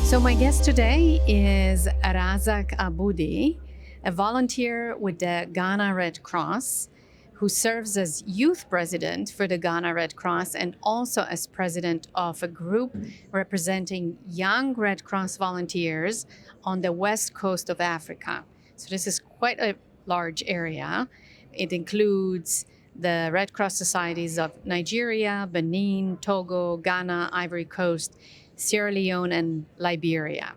So my guest today is Razak Abudi, a volunteer with the Ghana Red Cross, who serves as youth president for the Ghana Red Cross and also as president of a group representing young Red Cross volunteers on the west coast of Africa. So this is quite a large area. It includes the Red Cross societies of Nigeria, Benin, Togo, Ghana, Ivory Coast, Sierra Leone, and Liberia.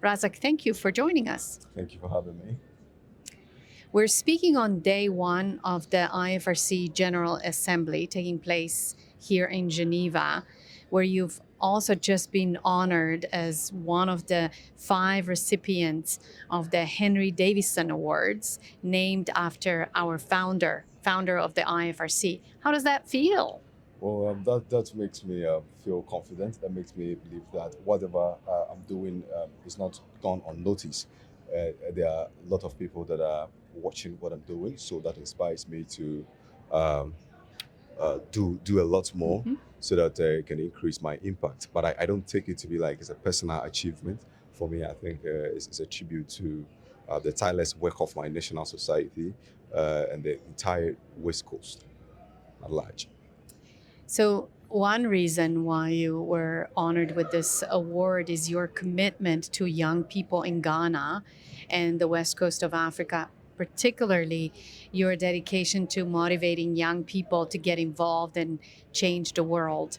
Razak, thank you for joining us. Thank you for having me. We're speaking on day one of the IFRC General Assembly taking place here in Geneva, where you've also just been honored as one of the 5 recipients of the Henry Davison Awards, named after our founder of the IFRC. How does that feel? Well, that makes me feel confident. That makes me believe that whatever I'm doing is not gone unnoticed. There are a lot of people that are watching what I'm doing, so that inspires me to um, do a lot more, so that it can increase my impact. But I don't take it to be like it's a personal achievement. For me, I think it's a tribute to the tireless work of my national society and the entire West Coast at large. So, one reason why you were honored with this award is your commitment to young people in Ghana and the west coast of Africa, particularly your dedication to motivating young people to get involved and change the world.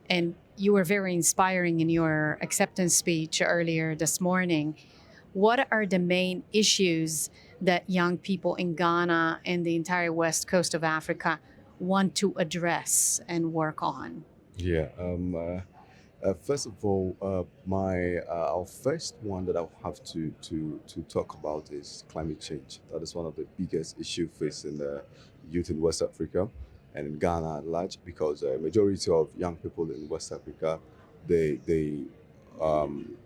And you were very inspiring in your acceptance speech earlier this morning. What are the main issues that young people in Ghana and the entire west coast of Africa want to address and work on? Yeah. First of all, my our first one that I'll have to talk about is climate change. That is one of the biggest issues facing the youth in West Africa and in Ghana at large, because a majority of young people in West Africa, they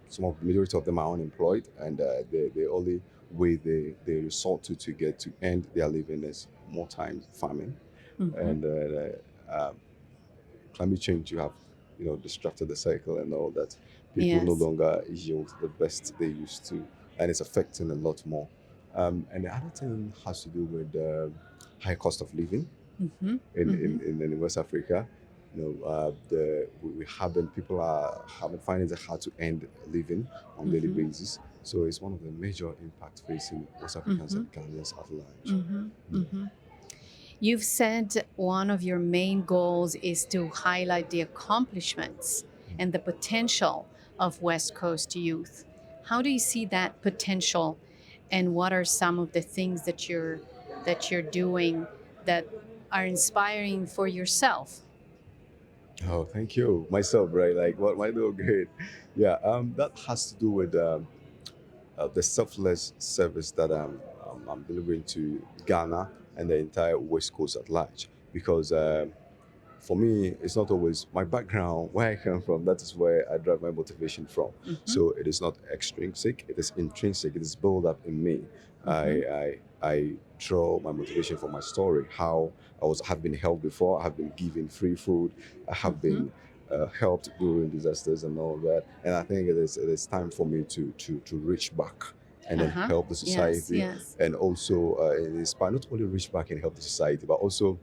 some of the majority of them are unemployed, and the only way they resort to get to end their living is more time farming. And climate change, you have disrupted the cycle and all that. People no Yes. longer yield the best they used to, and it's affecting a lot more. And the other thing has to do with high cost of living in West Africa. We haven't people are having finding it hard to end living on daily basis. So it's one of the major impacts facing West Africans and Ghanaians at large. You've said one of your main goals is to highlight the accomplishments and the potential of West Coast youth. How do you see that potential, and what are some of the things that you're doing that are inspiring for yourself? Oh, thank you. Myself, right? Like, what am I doing great? Yeah, that has to do with the selfless service that I'm delivering to Ghana and the entire West Coast at large. Because for me, it's not always my background, where I come from. That is where I drive my motivation from. So it is not extrinsic; it is intrinsic. It is built up in me. I draw my motivation from my story. How have been helped before. I have been given free food. I have been helped during disasters and all that. And I think it is time for me to reach back and then help the society, Yes. and also inspire, not only reach back and help the society, but also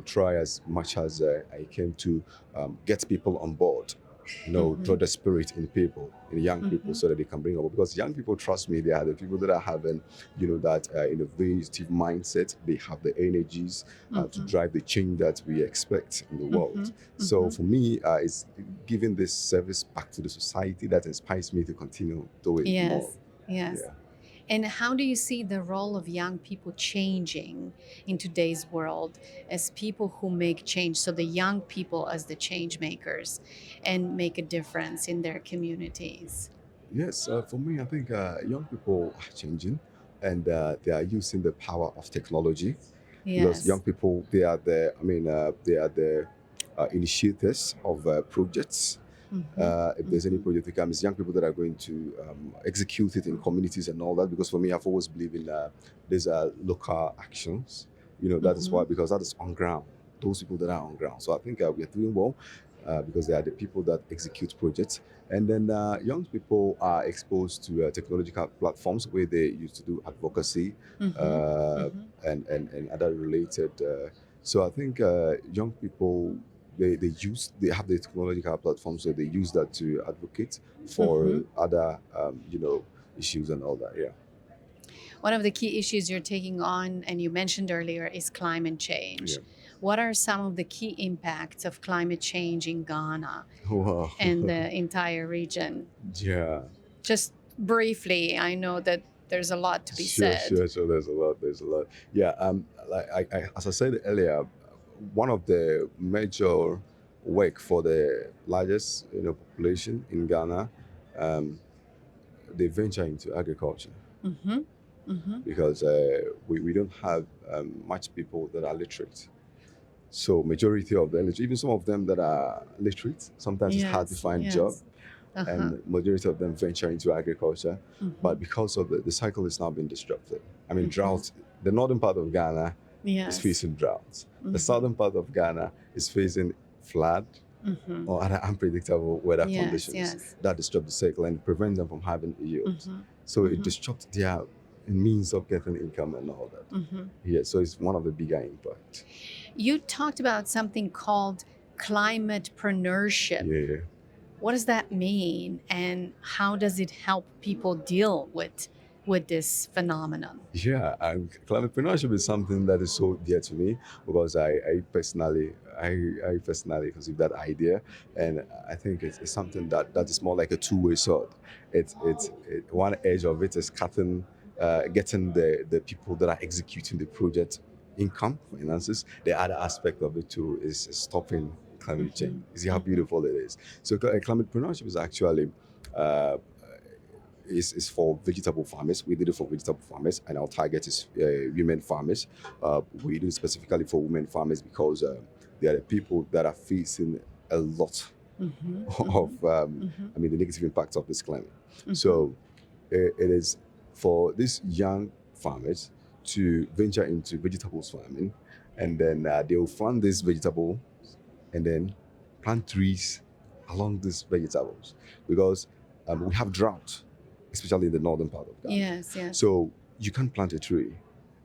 try as much as I can to get people on board. Draw the spirit in people, in young people, so that they can bring up. Because young people, trust me, they are the people that are having, that innovative mindset. They have the energies to drive the change that we expect in the world. So for me, it's giving this service back to the society that inspires me to continue doing more. Yes. Yeah. And how do you see the role of young people changing in today's world as people who make change? So the young people as the change makers and make a difference in their communities. Yes, for me, I think young people are changing, and they are using the power of technology. Because young Yes. people, they are the initiators of projects. If there's any project that comes, young people that are going to execute it in communities and all that. Because for me, I've always believed in these local actions. That is why, because that is on ground. Those people that are on ground. So I think we are doing well. because they are the people that execute projects. And then young people are exposed to technological platforms where they used to do advocacy and other related. So I think young people they have the technological platforms, so they use that to advocate for other issues and all that. Yeah. One of the key issues you're taking on, and you mentioned earlier, is climate change. Yeah. What are some of the key impacts of climate change in Ghana Wow. and the entire region? Yeah. Just briefly, I know that there's a lot to be said. Sure. There's a lot. Yeah. As I said earlier, one of the major work for the largest population in Ghana, they venture into agriculture because we don't have much people that are literate. So majority of them, even some of them that are literate, sometimes it's hard to find job. And majority of them venture into agriculture. But because of the cycle is now being disrupted. I mean, drought, the northern part of Ghana is facing droughts. The southern part of Ghana is facing flood or other unpredictable weather conditions that disrupt the cycle and prevent them from having yield. So it disrupts their means of getting income and all that. Yeah, so it's one of the bigger impacts. You talked about something called climate-preneurship. Yeah. What does that mean, and how does it help people deal with this phenomenon? Yeah, and climate-preneurship is something that is so dear to me because I personally conceived that idea, and I think it's something that is more like a two-way sword. It's one edge of it is getting the people that are executing the project income, finances. The other aspect of it too is stopping climate change. You see how beautiful it is. So climate-preneurship is actually is for vegetable farmers. We did it for vegetable farmers, and our target is women farmers. We do it specifically for women farmers because they are the people that are facing a lot of the negative impacts of this climate. So it is for these young farmers to venture into vegetables farming, and then they will farm this vegetable and then plant trees along these vegetables because we have drought, especially in the northern part of Ghana. Yes. So you can't plant a tree,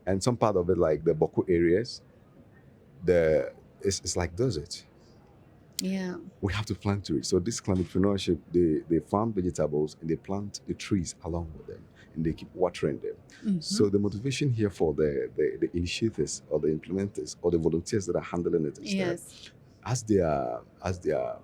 and some part of it, like the Boko areas, it's like desert. Yeah. We have to plant trees. So this climate-preneurship, they farm vegetables and they plant the trees along with them, and they keep watering them. So the motivation here for the initiators or the implementers or the volunteers that are handling it is that as they are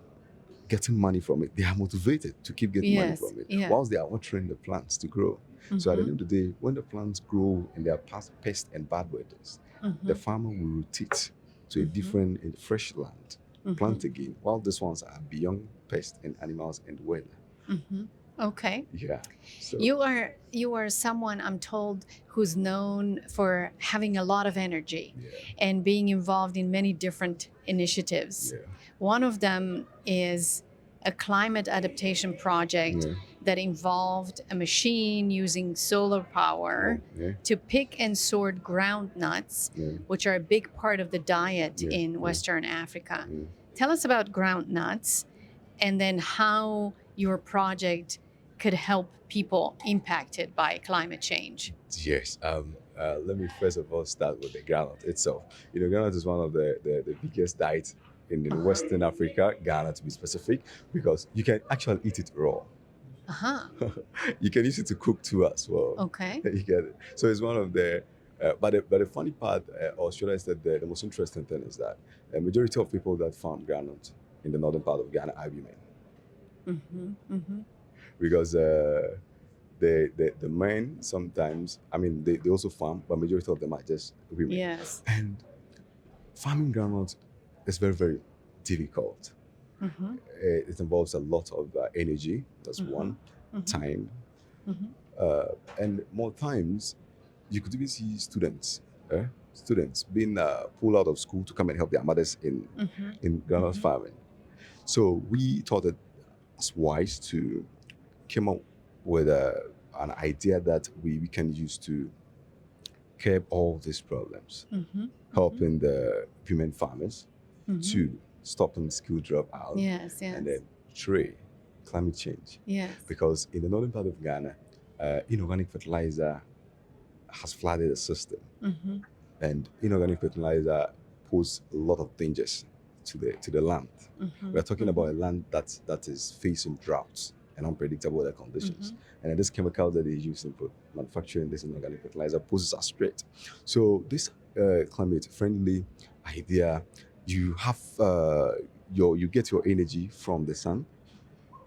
getting money from it, they are motivated to keep getting money from it whilst they are watering the plants to grow. So at the end of the day, when the plants grow and they are past pest and bad weather, the farmer will rotate to a different fresh land, plant again, while these ones are beyond pests and animals and weather. Okay. Yeah. So You are someone, I'm told, who's known for having a lot of energy and being involved in many different initiatives. Yeah. One of them is a climate adaptation project that involved a machine using solar power to pick and sort ground nuts, which are a big part of the diet in Western Africa. Tell us about ground nuts and then how your project could help people impacted by climate change. Yes. Let me first of all start with the groundnut itself. Groundnut is one of the biggest diets in Western Africa, Ghana to be specific, because you can actually eat it raw. You can use it to cook too as well. Okay. You get it. So it's one of the. But the funny part, or should I say the most interesting thing, is that a majority of people that farm groundnut in the northern part of Ghana are women. Because the men sometimes, they also farm, but majority of them are just women. Yes. And farming groundnut is very, very difficult. It involves a lot of energy, that's one, time. And more times, you could even see students being pulled out of school to come and help their mothers in groundnut farming. So we thought it was wise to came up with an idea that we can use to curb all these problems, helping the women farmers to stopping school dropout, Yes, yes. and then three, climate change. Yes. Because in the northern part of Ghana, inorganic fertilizer has flooded the system, Mm-hmm. and inorganic fertilizer pose a lot of dangers to the land. Mm-hmm. We're talking about a land that is facing droughts and unpredictable weather conditions. And then this chemical that they use in manufacturing this inorganic fertilizer poses a threat. So this climate-friendly idea, you have you get your energy from the sun.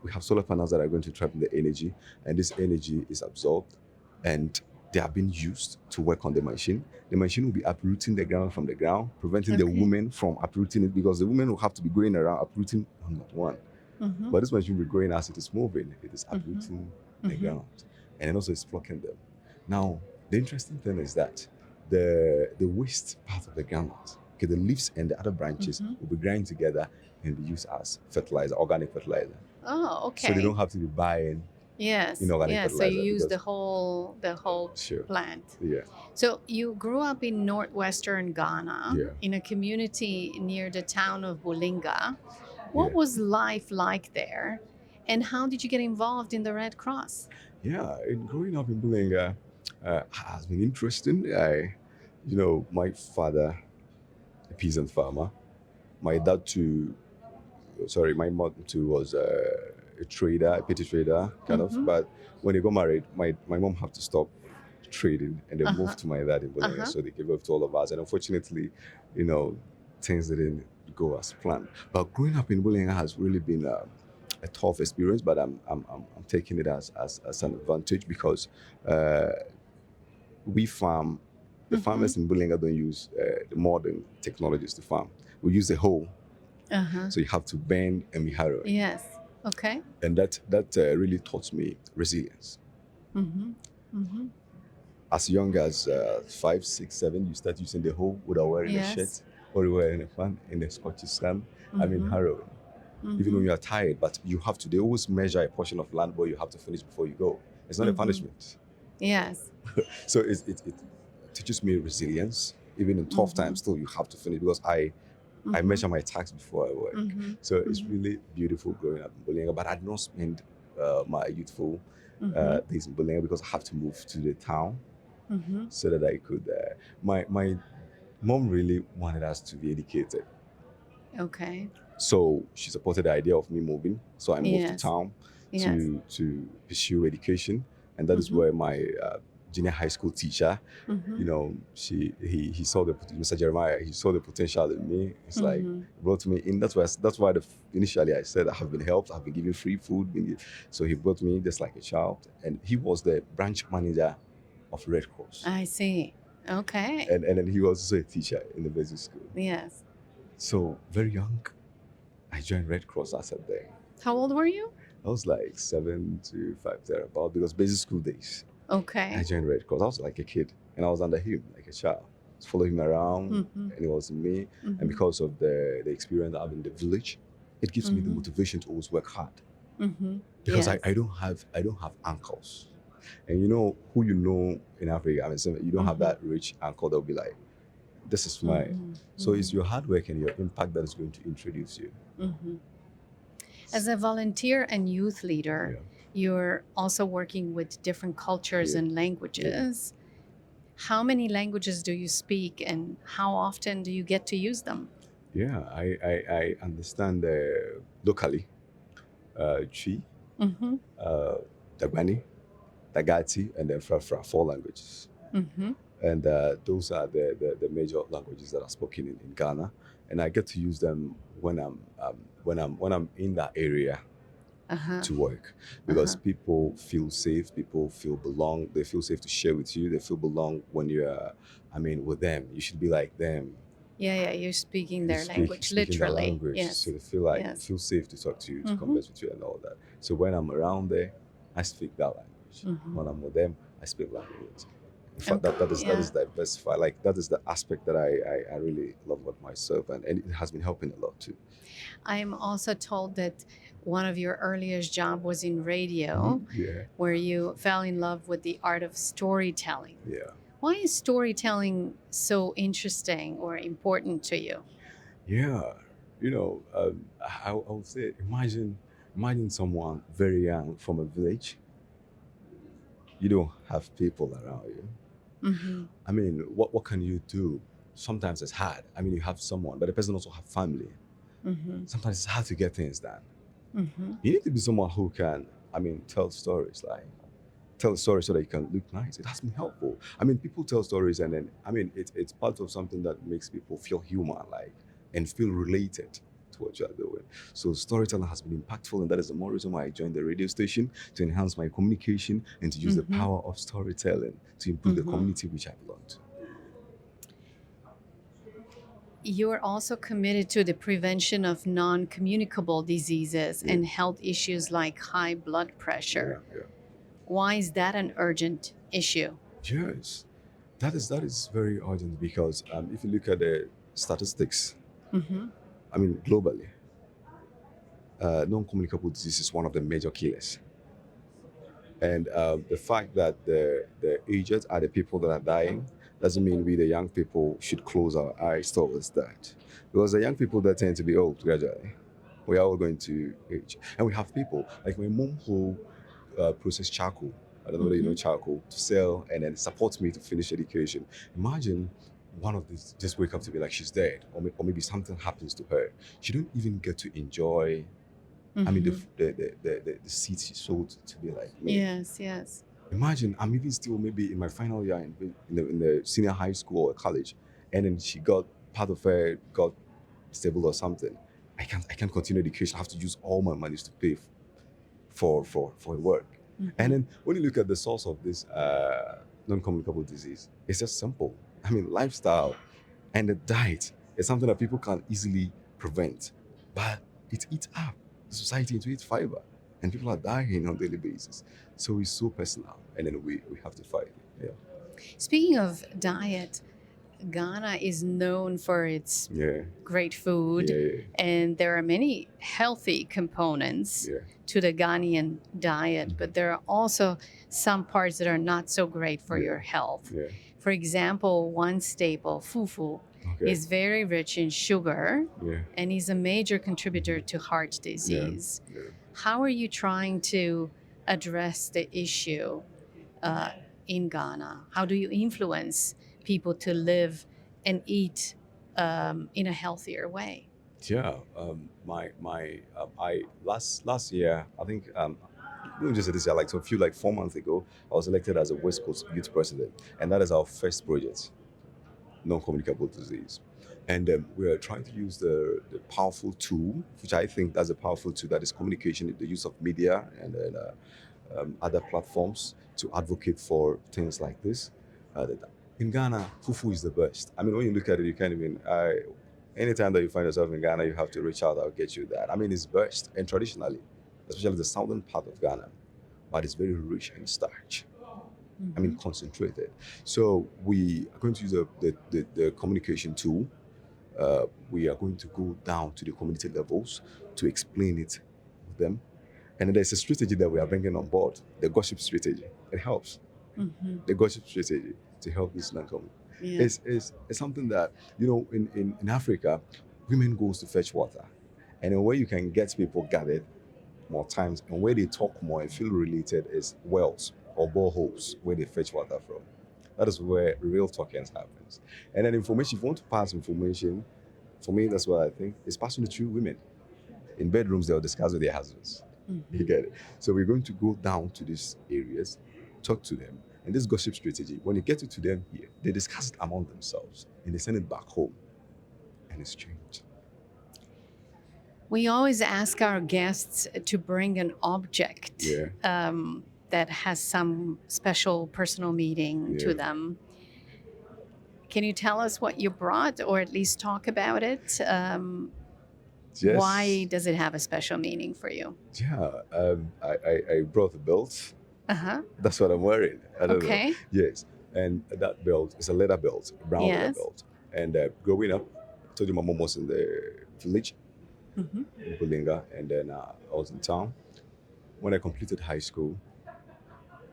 We have solar panels that are going to trap the energy, and this energy is absorbed, and they are being used to work on the machine. The machine will be uprooting the ground from the ground, preventing the Okay. women from uprooting it, because the women will have to be going around uprooting one by one. Mm-hmm. But this machine will be going as it is moving. It is uprooting the Mhm. ground, and then also it's plucking them. Now, the interesting thing is that the waste part of the ground, okay, the leaves and the other branches Mhm. will be grind together and be used as fertilizer, organic fertilizer. Oh, okay. So they don't have to be buying Yes. inorganic Yes. So fertilizer. you use because- the whole Sure. plant. Yeah. So you grew up in northwestern Ghana, Yeah. in a community near the town of Bulinga. What Yeah. was life like there, and how did you get involved in the Red Cross? Yeah, and growing up in Bulenga has been interesting. My father, a peasant farmer. My dad too. Sorry, my mom too was a trader, a petty trader, kind of. Mhm. But when they got married, my mom had to stop trading and then Uh-huh. moved to my dad in Bulenga. Uh-huh. So they gave birth to all of us. And unfortunately, things didn't go as planned. But growing up in Bulenga has really been a tough experience. But I'm taking it as an advantage, because we farm. The Mhm. farmers in Bulenga don't use the modern technologies to farm. We use the hoe. Uh-huh. So you have to bend and be harrowing. Yes. Okay. And that really taught me resilience. Mm-hmm. Mm-hmm. As young as 5, 6, 7, you start using the hoe without wearing a Yes. shirt, or wearing a fan in the Scottish sun. Mhm. Harrowing. Even Mhm. when you are tired, but you have to. They always measure a portion of land where you have to finish before you go. It's not a Mhm. punishment. Yes. So it teaches me resilience. Even in tough Mhm. times, still you have to finish, because I Mhm. measure my tasks before I work. Mhm. So it's Mhm. really beautiful growing up in Bulenga. But I did not spend my youthful Mhm. days in Bulenga, because I have to move to the town Mhm. so that I could. My mom really wanted us to be educated, Okay. so she supported the idea of me moving. So I moved to Yes. town Yes. to pursue education, and that is Mhm. where my junior high school teacher, Mhm. he saw Mr. Jeremiah, he saw the potential in me. It's like Mhm. brought me in. That's why initially I said I have been helped, I've been given free food. So he brought me just like a child, and he was the branch manager of Red Cross, I see. Okay. and then he was also a teacher in the basic school. Yes. So very young, I joined Red Cross as a day. How old were you? I was like 7 to 5 thereabout, because basic school days. Okay. I joined Red Cross. I was like a kid, and I was under him like a child. Just follow him around, Mhm. and it was me. Mhm. And because of the experience I have in the village, it gives me the Mhm. motivation to always work hard. Mhm. Because Yes. I don't have uncles, and who in Africa. I mean, so you don't have Mhm. that rich uncle that will be like, "This is mine." Mhm. So it's your hard work and your impact that is going to introduce you. Mhm. As a volunteer and youth leader, Yeah. you're also working with different cultures Yeah. and languages. How many languages do you speak, and how often do you get to use them? Yeah, I understand locally, Chi, Mm-hmm. Dagbani, Dagati, and then Frafra, 4 languages. Mm-hmm. And those are the major languages that are spoken in Ghana. And I get to use them when I'm in that area Uh-huh. to work, because Uh-huh. people feel safe, people feel belong, they feel safe to share with you, they feel belong when you're, with them. You should be like them. Yeah, you're speaking their language, Speaking their literally. language, Yes. so they Yes. feel safe to talk to you, to Mhm. converse with you, and all that. So when I'm around there, I speak that language. Mhm. When I'm with them, I speak language. In fact, Okay, that is yeah. diversified. Like that is the aspect that I really love about myself, and it has been helping a lot too. I'm also told that one of your earliest job was in radio, Yeah, where you fell in love with the art of storytelling. yeah, Why is storytelling so interesting or important to you? yeah. I would say, imagine someone very young from a village. You don't have people around you. Mm-hmm. I mean, what can you do? Sometimes it's hard. I mean, you have someone, but the person also have family. Mm-hmm. Sometimes it's hard to get things done. Mm-hmm. You need to be someone who can, I mean, tell stories, like tell stories so that you can look nice. It has been helpful. I mean, people tell stories, and then I mean, it's part of something that makes people feel human, like, and feel related to what you are doing. So storytelling has been impactful, and that is the more reason why I joined the radio station, to enhance my communication and to use the Mm-hmm. power of storytelling to improve the Mm-hmm. community which I belong to. You are also committed to the prevention of non-communicable diseases Yeah, and health issues like high blood yeah, pressure. yeah. Why is that an urgent issue? Yes, that is very urgent because if you look at the statistics, Mm-hmm. I mean, globally, non-communicable disease is one of the major killers. And the fact that the aged are the people that are dying doesn't mean we, the young people, should close our eyes towards that. Because the young people that tend to be old gradually, we are all going to age. And we have people, like my mom who process charcoal. I don't know whether you know Mm-hmm. charcoal, to sell and then support me to finish education. Imagine one of these just wake up to be like she's dead, or maybe something happens to her. She don't even get to enjoy, I mean, Mm-hmm. the seeds she sowed to be like me. Yes, yes. Imagine I'm even still maybe in my final year in the senior high school or college, and then she got, part of her got stable or something. I can't continue education. I have to use all my money to pay for work. And Mm-hmm. then when you look at the source of this non-communicable disease, it's just simple. I mean, lifestyle and the diet is something that people can easily prevent, but it eats up the society into its fiber, and people are dying on a daily basis. So it's so personal, and then we have to fight it. Speaking of diet, Ghana is known for its Yeah, great food, yeah, and there are many healthy components yeah, to the Ghanaian diet, but there are also some parts that are not so great for yeah, your health. yeah. For example, one staple, fufu, Okay. is very rich in sugar Yeah, and is a major contributor to heart yeah, disease. yeah. How are you trying to address the issue uh, in Ghana? How do you influence people to live and eat in a healthier way? Yeah, my I last year, I think, not just this year, like so a few, like 4 months ago, I was elected as a West Coast Youth President, and that is our first project, non-communicable disease. And we are trying to use the powerful tool, which I think that's a powerful tool, that is communication, the use of media and then other platforms to advocate for things like this. That in Ghana, fufu is the best. I mean, when you look at it, you can't even. Anytime that you find yourself in Ghana, you have to reach out. I'll get you that. I mean, it's best, and traditionally, especially the southern part of Ghana, but it's very rich in starch. I mean, Mhm. concentrated. So we are going to use the communication tool. We are going to go down to the community levels to explain it with them. And then there's a strategy that we are bringing on board, the gossip strategy. It helps. Mhm. The gossip strategy to help this non-common. Yeah. It's something that, in Africa, women goes to fetch water. And then where you can get people gathered more times and where they talk more and feel related is wells or boreholes where they fetch water from. That is where real talking happens. And then information, if you want to pass information, for me, that's what I think, is passing it through women. In bedrooms, they'll discuss with their husbands. You Mhm. get it? So we're going to go down to these areas, talk to them. And this gossip strategy, when you get it to them here, they discuss it among themselves and they send it back home. And it's changed. We always ask our guests to bring an object Yeah, that has some special personal meaning to yeah. them. Can you tell us what you brought, or at least talk about it? Why Yes. does it have a special meaning for you? Yeah. I brought a belt. Uh huh. That's what I'm wearing. I don't know. Okay. Yes. And that belt is a leather belt, a brown leather Yes. belt. And growing up, I told you my mom was in the village Mm-hmm. in Bulinga, and then I was in town. When I completed high school,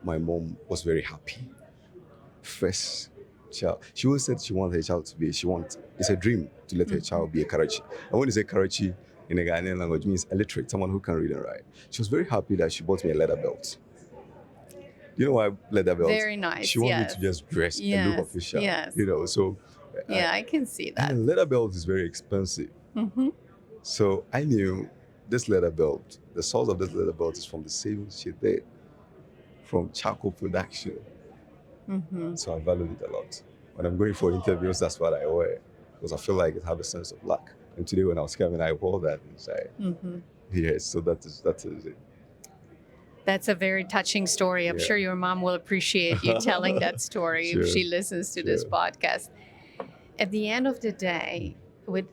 my mom was very happy. First child. She always said she wants her child to be, it's a dream to let her child be a Karachi. And when you say Karachi in a Ghanaian language, means illiterate, someone who can read and write. She was very happy that she bought me a leather belt. You know why leather belt? Very nice. She wanted me to just dress and look official. Yes. You know, so. Yeah, I can see that. And leather belt is very expensive. So I knew this leather belt, the source of this leather belt is from the savings she did from charcoal production. So I valued it a lot. When I'm going for interviews, that's what I wear because I feel like it has a sense of luck. And today when I was coming, I wore that inside. Yes, so that is it. That's a very touching story. I'm sure your mom will appreciate you telling that story if she listens to this podcast. At the end of the day, with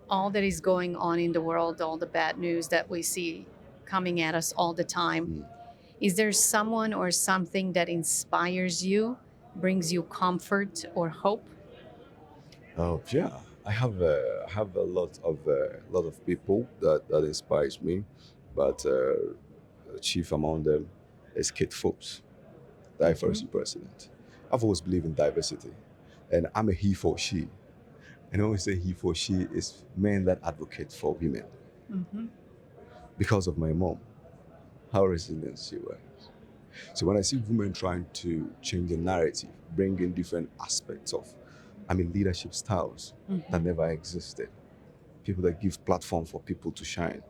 all that is going on in the world, all the bad news that we see coming at us all the time, is there someone or something that inspires you, brings you comfort or hope? Oh yeah, I have a lot of people that inspires me, but chief among them is Kate Forbes, the IFRC president. I've always believed in diversity, and I'm a he for she. And I always say he for she is men that advocate for women. Because of my mom, how resilient she was. So when I see women trying to change the narrative, bring in different aspects of, leadership styles that never existed, people that give platform for people to shine,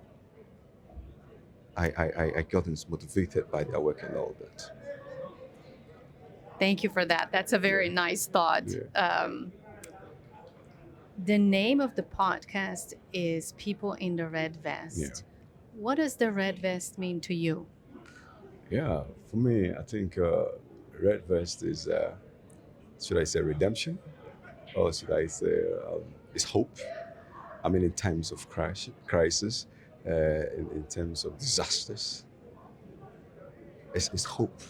I got motivated by their work and all that. Thank you for that. That's a very nice thought. The name of the podcast is People in the Red Vest. What does the red vest mean to you? Yeah, for me, I think red vest is, should I say redemption? Or should I say it's hope? In times of crisis, in terms of disasters, it's hope.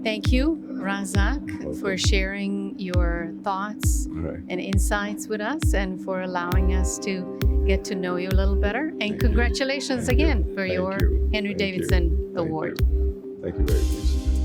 Thank you, Razak, for sharing your thoughts and insights with us and for allowing us to get to know you a little better. And congratulations again for your Henry Davison Award. Thank you very much.